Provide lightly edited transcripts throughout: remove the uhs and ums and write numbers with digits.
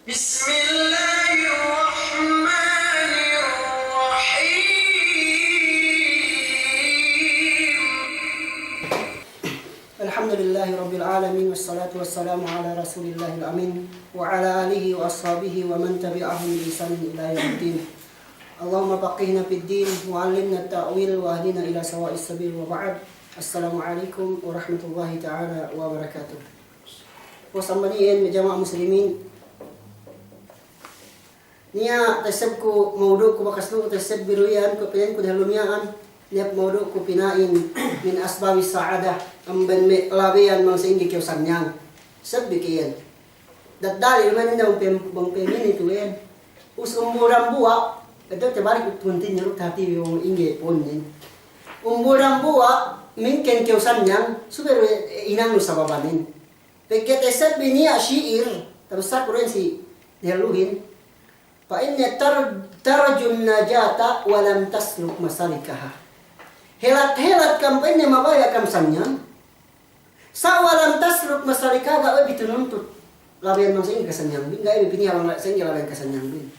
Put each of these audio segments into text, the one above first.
بسم الله الرحمن الرحيم الحمد لله رب العالمين والصلاة والسلام على رسول الله الأمين وعلى آله وأصحابه ومن تبعهم بإحسان إلى يوم الدين. اللهم فقهنا في الدين وعلمنا التأويل واهدنا إلى سواء السبيل وبعد. السلام عليكم ورحمة الله تعالى وبركاته. وسمانين جماعة مسلمين niya tasab ko maudu ko bakaslo tasab biruyan ko pinain ko dalumiaan niya maudu ko pinain min asbabi saada amban me labian mang singgi kyo sanyang sab bikiyan dadali man na bang pemin itu yan us umurang buwa ito tabari ko tuntin niyo tati yung inge ponin umurang buwa min ken kyo sanyang super inang sa babanin pagkat tasab niya shiir tapos sa kuren si dialuhin فإن ترجو النجاة ولم تسلك مسالكها. Helat kam ini mabaya kam sanyan. Sa walam tasluk masalikaha ga bitununtut. Labian mang sing kasanyang bin, ga ibini halang sing labian kasanyang bin.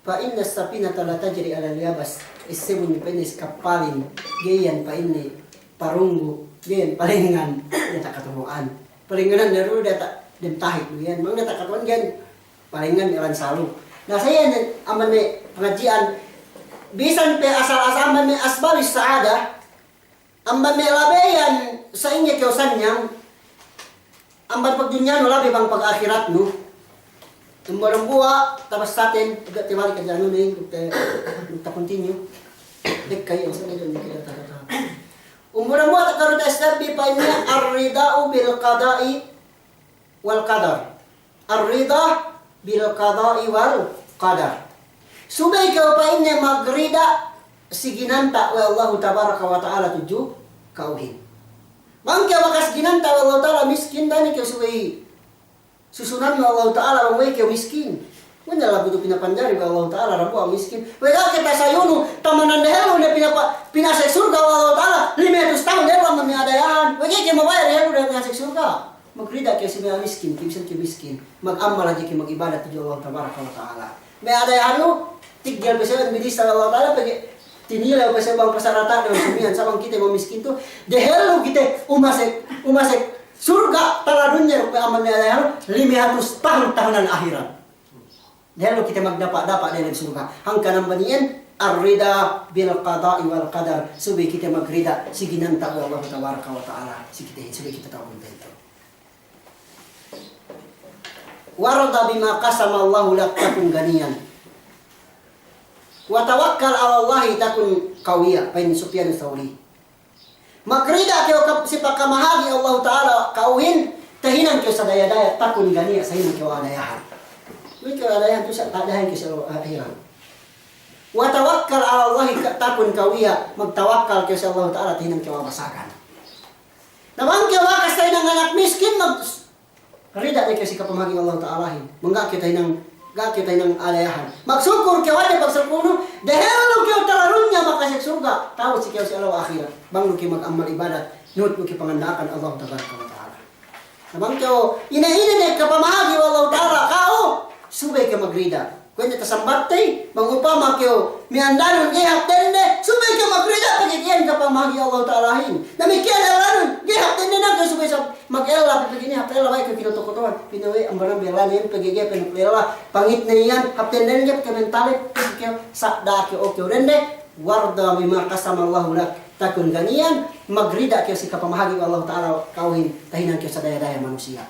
Fa inna as-safinata la tajri 'ala al-yabas. Isibun penis kapalin. Gayan pa ini parunggu, gayan palingan data katubuan. Palinganan daru data dentahit yan. Mang data katuan gan palingan ilan salu. Nah saya aman pengajian bisan pe asal-asal aman asbabis saada amban labeyan sa inyo kiyosanyang amban pagdunya no labi bang pag-akhirat no umbarang buwa tapos satin ugat tiwali ka dyan no ta continue dek kayo sa medyo kaya ta umbarang buwa ta karon asbabi pa niya ar-rida'u bil qada'i wal qadar ar-rida' bil qada'i wal qadar. Subay ka pa inne magrida siginanta wa Allah tabaraka wa taala tuju kauhin. Mangka wakas ginanta wa Allah taala miskin dani ka subay susunan wa Allah taala wang ke miskin. Wala la butuh pinapandari wa Allah taala rabu miskin. Wala kita sayunu tamanan dehelo ne pinasek surga wa Allah taala 500 tahun dehelo mamiadayan. Wala ke mabayar dehelo na pinasek surga. Magrida kaya si miskin, kibisan ki miskin. Mag-amal aja ki mag-ibadat tujuh Allah tabaraka wa taala. May ada yang tigil pesan bidis Allah taala pagi tinilai pesan bang persaratan dan sumian sabang kita mau miskin tu dehelu kita umasek surga tala dunia rupa amalnya dehelu 500 tahunan akhirat. Dehelu kita magdapat dari surga. Hangkanang banian ar-rida bil qada'i wal qadar. Subi kita magrida siginanta Allah tabaraka wa taala. Subi kita tahu itu. Warada bima qasama Allahu lak takun ganiyan. Wa tawakkal 'ala Allah takun qawiya. Pain Sufyan Tsauri. Magrida kyo sipak kamahagi Allah taala kauhin tahinan kyo sa daya-daya takun ganiya sa hinan kyo adayahan. Wi kyo adayahan tu sa tadahan kyo sa akhiran. Wa tawakkal 'ala Allah takun qawiya. Magtawakkal kyo sa Allah taala tahinan kyo mabasakan. Naman kyo wakas tayo ng anak miskin Rida ni kasi kapamagi Allah Ta'ala mangga kita ng alayahan. Magsyukur kaya wala pagsapuno dahil kaya talarunya makasik surga. Tahu si kaya si Allah akhirat. Bang luki mag-amal ibadat. Nut luki pangandakan Allah Ta'ala. Nabang kaya ina-ina ni kapamagi Allah Ta'ala. Kao subay ka magrida. Kaya tasambatay mangupama kaya miandanon gihap dende. Subay ka magrida pagkikiyan kapamagi Allah Ta'ala. Namikiyan alanon gihap dende na kaya subay sa mag-ela pagiging hapela bay ko kinutukutuan pinawi ang barang belanin pagiging pinuplela pangit na yan hapten den gap kamentalit kaya sakda kyo okyo rende warda bima qasama Allah lak takun ganiyan magrida kyo si kapamahagi Allah taala kauhin tahinan kyo sa daya-daya manusia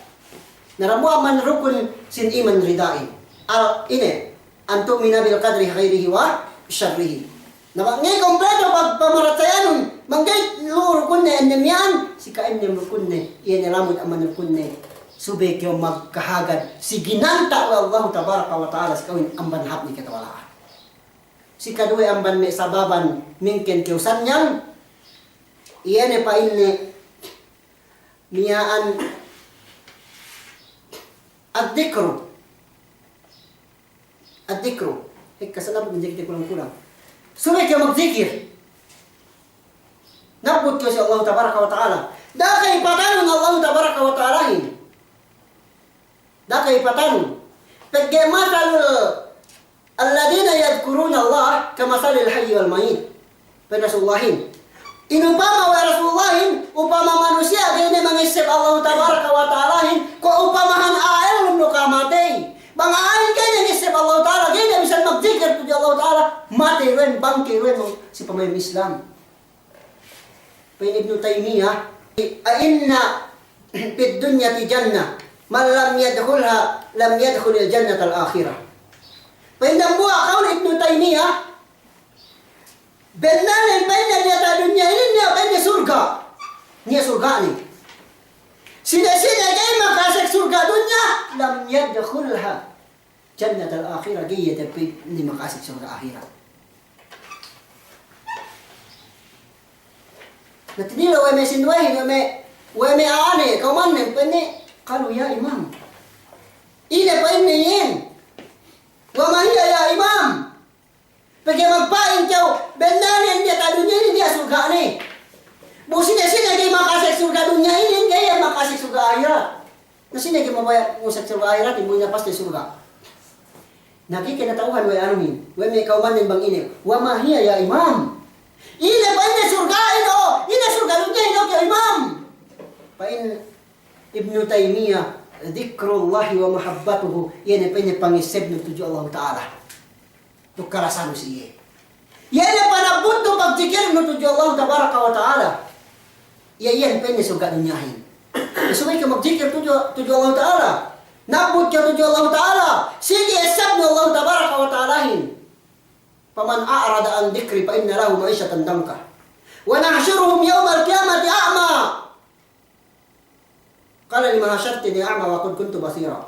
naramu man rukun sin iman ridai al ine antu minabil qadri khairihi wa syarrihi ngay kompleto pagpamaratayanon manggay luro kunne endemyan sika endem kunne iyan lamod aman kunne subay kyo magkahagad siginanta wa Allah tabaraka wa taala sikawin amban hap ni katawalaan sika duwe amban me sababan mingken kyo sanyang iyan pa inne miyaan ad-dikru kasanap menjadi kulang-kulang subay kyo magzikir nabut kyo si Allah tabaraka wa taala dakay patanong Allah tabaraka wa taala dakay patanong Pergi matal alladina yadkuruna Allah kamasalil hayy wal mayit. Penasullahin. Inupama wa rasulullahin upama manusia gini mengisip Allah tabaraka wa ta'alahin ko upamahan ael lumno kamatay. Bang ael gini mengisip Allah ta'ala gini bisa magzikir tu Allah ta'ala mati ren bangki ren si pemain Islam. Pen Ibnu Taimiyah inna fid dunyati jannah man lam yadkhulha lam yadkhulil jannata al-akhirah. Pen buah kaul Ibnu Taimiyah benar yang banyak di atas dunia ini ni apa ini surga. Ni surga ni. Sida-sida gay makasih surga dunia lam yadkhulha jannat al-akhirah gaya tapi ni makasih surga akhirat. Nanti ni lah weme sinduahi weme ane kau mana pene kalau ya imam. Ini apa ini yin? Wa mahia ya imam. Pergi magpain kau benar yang dia tak dunia ini dia surga ni. Sini dia makasih surga dunia ini dia makasih surga akhirat. Nah sini dia membayar musik surga akhirat ibunya pasti surga. Nagi kena tahuan wa anuhin. Wa me kauman yang bang ini. Wa mahia ya imam. Ini banyak surga itu. Ini surga dunia itu ya imam. Pain Ibnu Taimiyah dzikrullah wa mahabbatuhu ini banyak pangisib nutuju Allah Ta'ala. Tu karasan siye. Yana pada butuh pagzikir nutuju Allah tabaraka wa taala. Ya yan pene surga dunyahin. Supaya ka magzikir tuju Allah taala. Nabut ka tuju Allah taala. Sige esab Allah tabaraka wa taalahin. Faman a'rada an dzikri fa inna lahu ma'ishatan danka. Wa nahsyuruhum yawmal qiyamati a'ma. Qala lima hasyartani a'ma wa qad kuntu basira.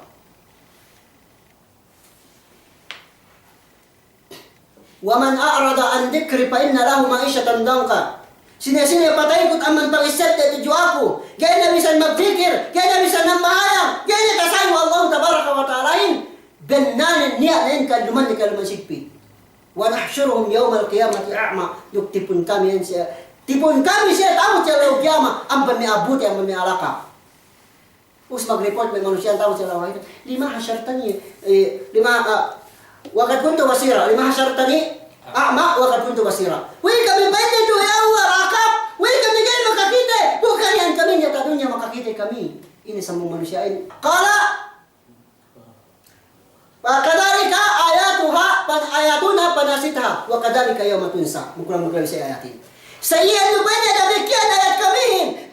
Waman a'rada an dzikri fa inna lahu ma'isyatan danka. Sini patay kut aman pangisat da tuju aku. Gaya na bisan magfikir, gaya na bisan namahaya, gaya na kasayo Allah tabaraka wa ta'alain. Benanin niya lain kaluman ni kaluman sigpi. Wa nahsyuruhum yawmal qiyamati a'ma. Yuktipun kami siya. Tipun kami siya tahu siya law qiyamah amban mi abuti amban mi alaka. Us mag-report may manusia tahu siya law. Lima hasyartani Wakat kuntu basira, lima hasyartani a'ma wakat kuntu basira. Wih kami baca tu ya Allah rakab. Wih kami gaya makakite. Bukan yang kami nyata dunia makakite kami. Ini semua manusia ini. Qala wa kadzalika ayatuna panasitha wa kadzalika yauma tunsa. Mukran saya ayatin. Saya itu banyak demikian ayat kami.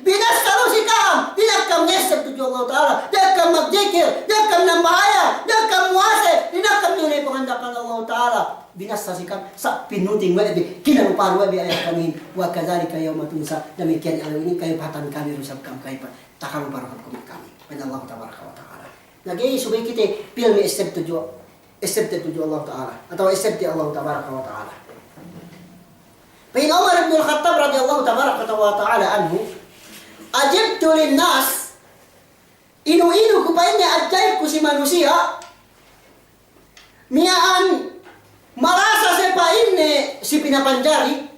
Binas kalau sikam tidak kami nyesep tuju Allah Ta'ala. Tidak kami magzikir. Tidak kami nambahaya. Tidak kami muase. Tidak kami nilai pengandakan Allah Ta'ala. Binas sikam. Sa pinuting wabi. Kinalupan wabi ayat kami. Wa kadzalika yauma tunsa. Demikian ayat ini kayu patan kami rusab kami kayu takalu parakat kami. Pada Allah Ta'ala. Lagi supaya kita pilih accept tuju Allah Ta'ala. Atau accept Allah Ta'ala. Bain Umar bin Khattab radhiyallahu tabaraka wa ta'ala anhu ajibtu linnas inu ku painnya ajaib ku si manusia miaan merasa sepa ini si pinapanjari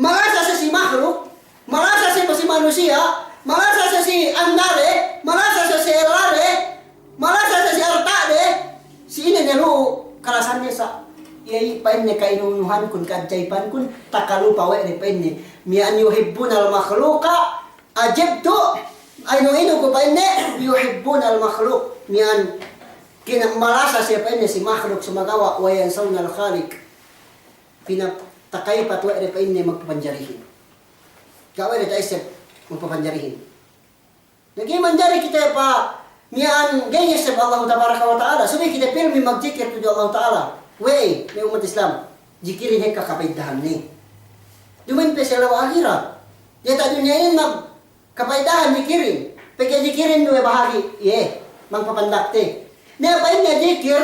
merasa si makhluk merasa sepa si manusia merasa si andare merasa si erare merasa si artade si ini nelu karasannya sa yai painnya kainuhan kun kajaiban kun takalupa wa ni painnya mi an yuhibbun al makhluqa ajibtu inu ko painnya yuhibbun al makhluq mi an kina marasa siya painnya si makhluk sumagawa wa yansawna al khaliq pina takaipat wa ni painnya magpapanjarihin gawa ni taisip magpapanjarihin lagi manjari kita pa mi an gayes Allah tabaraka wa taala subi kita pilmi magzikir tu Allah taala. Wey, may umat Islam, jikirin ay kakapaidahan ni. Dumain pa sa lawa akhirat. Yata dunia yun kapaidahan jikirin. Pagka jikirin doon bahagi, magpapandakte. Niya pa yun niya jikir,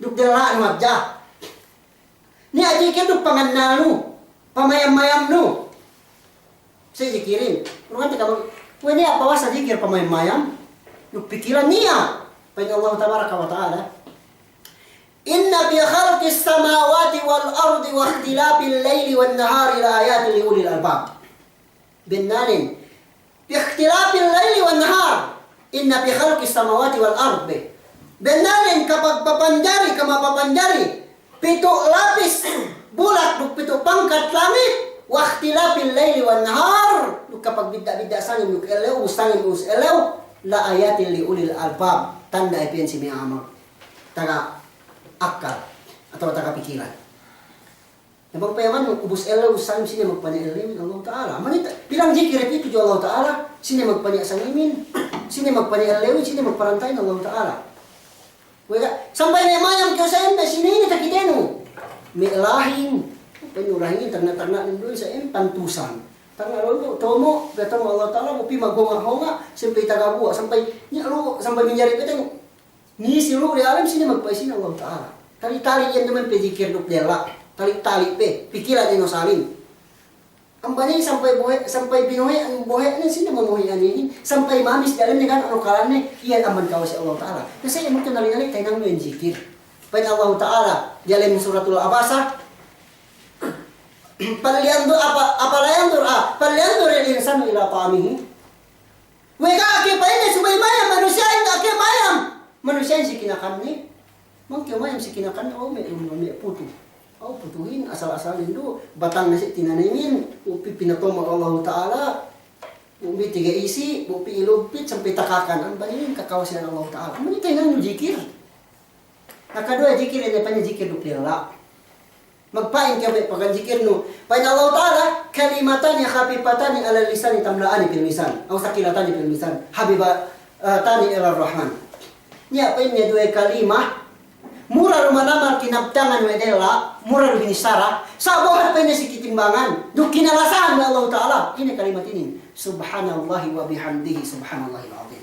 dugdalaan mabja. Niya jikir dug panganalo, pamayam-mayam no. Sa jikirin. Pero kanti ka niya pawas sa jikir pamayam-mayam, dugpikiran niya. Pagka Allah tabaraka wa ta'ala, Inna bi khalqis samawati wal ardi wa ikhtilafil laili wan nahari la ayatin li ulil albab. Benanin bi ikhtilafil laili wan nahar Inna fi khalqis samawati wal ardi. Benarin kapag papanjari ka mapapanjari. 7 lapis bulat ug 7 pangkat langit. Wa ikhtilafil laili wan nahar. Kapag bidda-bidda sangin ug elew sangin us elew la ayatin li ulil albab. Tanda ipin si miamag. Taga akal atau taga pikiran. Nabang payaman ubus elew sangin sini magpaniilim Allah Ta'ala. Manita bilang zikir itu jo Allah Ta'ala. Sini magpaniya sangimin. Sini magpaniilim, sini magparantay ng Allah Ta'ala. Wala, sampai mayam kau sa ente sini ini tak kitenu. Milahin, penyulahin ternak-ternak nindul sa pantusan. Tanga lolo tomo datang Allah Taala upi magonga-honga sampai tagabuwa sampai nyalu sampai menjadi peteng. Ni silu di alam sini magpaisin Allah Taala. Tali-tali yan naman pedikir duk dela. Tali-tali pe pikiran ino salin. Ang banay sampai binuhay ang buhay na sino mamuhay anihin sampai mamis dalam ni kan ano kalane iyan aman kaw si Allah Taala. Kasi imo tinali-ali kay nang men zikir. Pain Allah Taala dalam suratul Abasa Palyandur al-insanu ila ta'amihi. Weka ake pa ini subay mayam manusia yang ake mayam. Manusia yang si kinakan ni. Mang kyo mayam si kinakan may putu. Oh, putuhin, asal-asalin do. Batang nasi tinanimin. Upi pinatoma Allah Ta'ala. Upi 3 isi. Upi ilupit sampai takakan. Ang balinin kakawasinan Allah Ta'ala. Manitay nga yung jikir. Nakadua jikir, hindi pa niya jikir duplila. Magpain kayo pag jikir no. Pain Allah Ta'ala, kalimatan ya khafifatan ala lisan tamlaan fil lisan. Aw sakilatan fil lisan. Habibatani ila Rahman. Nya pain niya dua kalimah. Murah rumanamar kinabtangan wedela, murah binisara, sabuhat pa niya si kitimbangan. Duk kinalasahan ng Allah Ta'ala. Ini kalimat ini. Subhanallahi wa bihamdihi subhanallahil azim.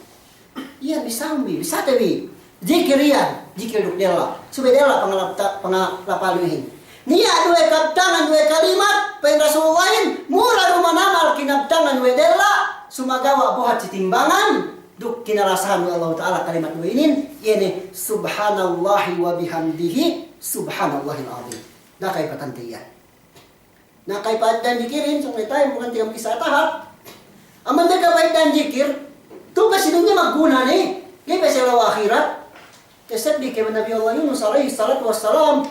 Iya bisambi, bisa tabi. Zikir yan, zikir duk dela. Subedela pangalapaluhin. Niya dua kabtangan dua kalimat, pain Rasulullahin, murah rumanamar kinabtangan wedela, sumagawa buhat si timbangan. Duk kinarasahan ng Allah Ta'ala kalimat dua ini ini subhanallahi wa bihamdihi subhanallahil azim. Nakay patantiyan. Nakay patan jikirin so tayo mukan tingam kisah tahap. Aman ka paitan jikir, tu kasi dunya magguna ni. Kaya sa lawa akhirat. Kasi di kay Nabi Allah Yunus alaihi salatu wassalam.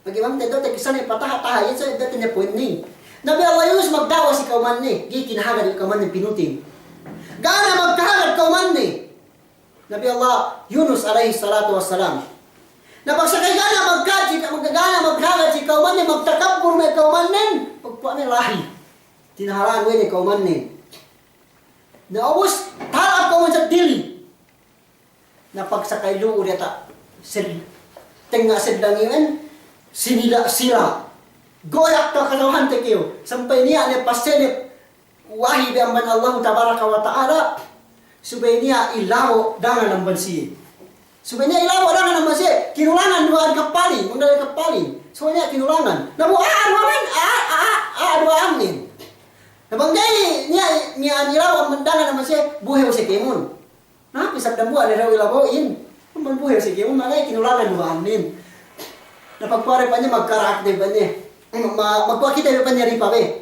Bagaimana tayo kisah ni patah-taha yan sa datin niya point ni. Nabi Allah Yunus magdawa si kauman ni. Di kinahagan yung kauman ng pinutin. Gana magkahalat kauman ni Nabi Allah Yunus alaihi salatu wassalam. Napagsakay gana magkahalat si kauman ni magtakabur may kauman nin. Pagpuan ni lahi. Tinahalaan ni kauman ni. Naubos tarap kauman sa dili. Napagsakay luur yata tengah sedang yun sinila sila. Goyak to kalawan tekiyo. Sampai niya ni pasenip wahi bi amban Allah tabaraka wa taala subay niya ilawo dangan ng bansi. Subay niya ilawo dangan ng bansi. Kinulangan duaan kapali, mangdali kapali. Subay niya kinulangan. Nabuaan waman dua amin. Nabanggay niya ilawo dangan ng bansi buhay si Kimon. Na pisag dambuan ni raw ilawoin. Man buhay si Kimon malay kinulangan dua amin. Napagpare pa niya magkarakter pa niya. Magpakita pa niya rin pa be.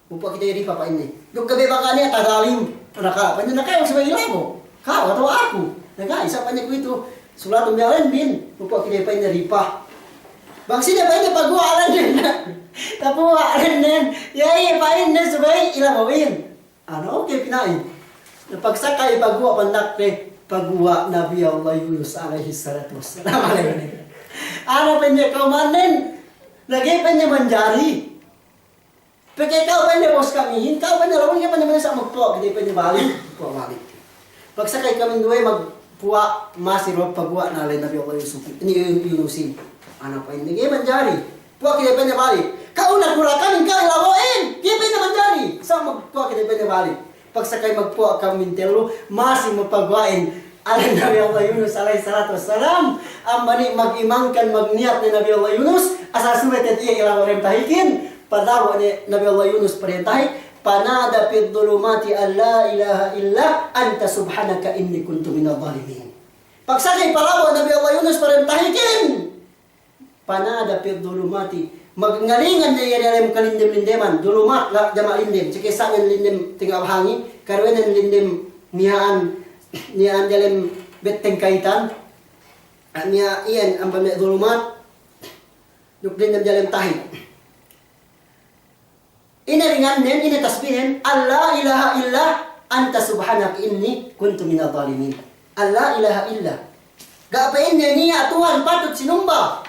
Bupa kita jadi papa ini. Duk gabi baka niya tagalim. Naka, panya nakayo sa ilabo. Kau atau aku. Naka, isa panya ko ito. Sulat umyalan bin. Bupa kita pa niya ripa. Bangsi niya pa niya pagwaalan din. Tapuwaalan din. Yay, pain na subay ilabawin. Ano, okay, pinain. Napagsakay pagwa pandak pagwa Nabi Allah Yunus alaihi salatu wassalam. Ano pa niya kaumanin? Lagi pa niya manjari. Pagkaya kau pa niya bos kamihin, kau pa niya lawan niya pa naman sa magpuwa, hindi pa niya balik. Puwa balik. Pagsakay kami duwe magpuwa, masiro pagwa na alay Nabi Allah Yunusin. Ano pa hindi kayo manjari. Puwa kita pa niya balik. Kau nagkurakan, kau ilawain. Kaya pa niya manjari. Sa magpuwa kita pa niya balik. Pagsakay magpuwa kami telo, masih mapagwain. Alay Nabi Allah Yunus alaihi salatu wassalam. Ambani mag-imangkan magniat ni Nabi Allah Yunus. Asal sulit at iya ilawarin tahikin. Padawa ni Nabi Allah Yunus perintahi panada fid dhulumati alla ilaha illa anta subhanaka inni kuntu minadh dhalimin. Pagsakay palawa Nabi Allah Yunus perintahikin panada fid dhulumati magngalingan na yari alam kalindim-lindeman dhulumat la jama lindim sikisa ng lindim tinggal hangi karwenan lindim niyaan dalam beteng kaitan niya iyan ang bami dhulumat nuklin ng dalam tahid inaringan nen inatasbihin alla ilaha illa anta subhanak inni kuntu minadh dhalimin. alla ilaha illa gapain niya Tuhan patut sinumba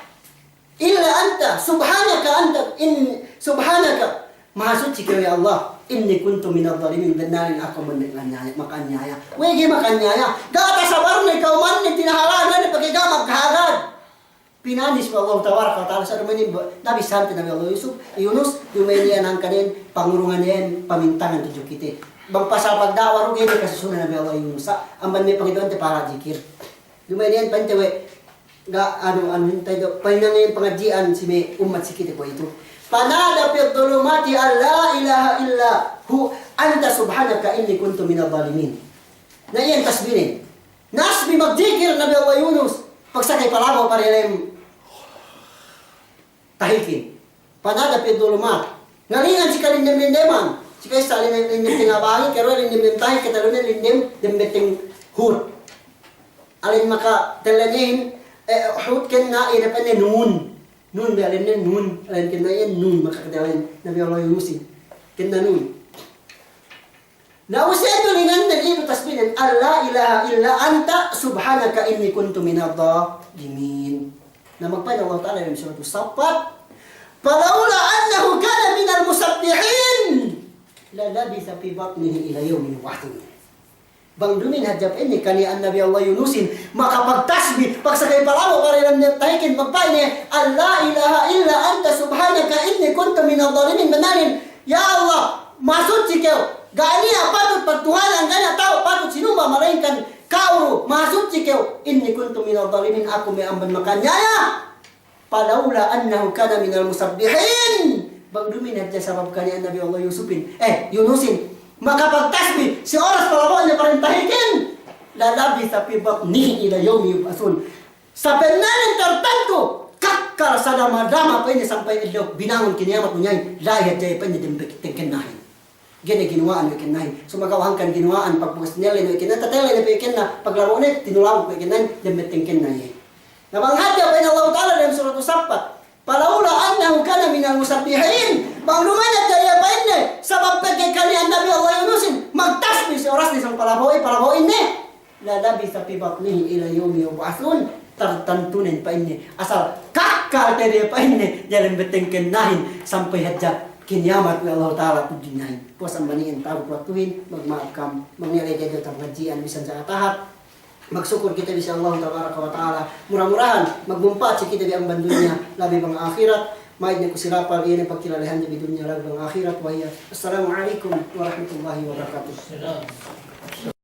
illa anta subhanaka maha suci kau ya Allah inni kuntu minadh dhalimin benarin aku makanyaya wege makanyaya gata sabar ni kau man ni tinahalan ni pakai gamag kahagad pinanis pa Allah tabaraka wa taala sa rumani nabi santi nabi Allah Yunus dumenian ang kanin pangurungan niyan pamintangan tujuh kita bang pasal pagdawa rugi ni kasusunan nabi Allah Yunus amban may Panginoon te para zikir dumenian pantewe ga ano tayo painangin pengajian si may umat sikit ko ito panada fi dhulumati alla ilaha illa hu anta subhanaka inni kuntu minadh dhalimin na iyan tasbihin nasbi magdikir nabi Allah Yunus pagsakay palabaw parilem tahikin panada fi dhulumat ngalingan si kalindem lindeman si kay salin lindim tingabahi kero lindim tahi katalunan lindim dembeteng hur alin maka telenin hut ken na ina pa nun ba alin nun alin ken na yan nun makakadawan nabi Allah Yunus ken na nun na usiyan lingan nagito tasbihin alla ilaha illa anta subhanaka inni kuntu minadh dhalimin na magpana Allah Ta'ala yung surah Saffat falaula annahu kana minal musabbihin la labitha fi batnihi ila yawmin wahid bang dumin hadjab ini kani an Nabi Allah Yunusin makapagtasbih pagsakay palawo karilang tahikin magpaine alla ilaha illa anta subhanaka inni kuntu minadh dhalimin mananin ya Allah masuci kau gani patut pagtuhanan kanya tao patut sinumba malainkan kau masuci kau inni kuntu minadh dhalimin aku may amban makanyaya palaula annahu kana minal musabbihin bang dumin hadjab sabab kani an Nabi Allah Yunusin makapagtasbih si oras palabaw niya parintahikin lalabi sa pibat ni ila yawmi yub'atsun sa penanin tertentu kakkal sa damadama pa niya sampai ilok binangon kiniyamat mo niya lahit jay pa niya dimbekiteng kinahin gini ginuwaan mo kinahin so magawahan kan ginuwaan pagpugas niya lino ikinan tatay lino ikin na paglaro niya tinulawag mo ikinan dimbekiteng kinahin nabanghadya pa niya Allah Ta'ala dalam surah Saffat palaula annahu kana minal musabbihin bang lumayat daya pa ini sabab pagkakalian Nabi Allah Yunusin magtasbih si oras ni sang palabaw ini lalabi sa pibatnihi ila yawmi yub'atsun tertentunin pa ini asal kakal dari pa ini dalam beteng kenahin sampai hadjab kinyamat ni Allah Ta'ala tudinahin puasan maniin tahu pelatuhin magmaafkam mangyari jadi pengajian bisa sa tahap magsyukur kita bisa Allah Tabaraka wa Ta'ala murah-murahan magmumpat si kita di ang bandunya labi pang akhirat maid na kusirapal iyan ang pagkilalihan di dunya labi pang akhirat wa hiya assalamualaikum warahmatullahi wabarakatuh.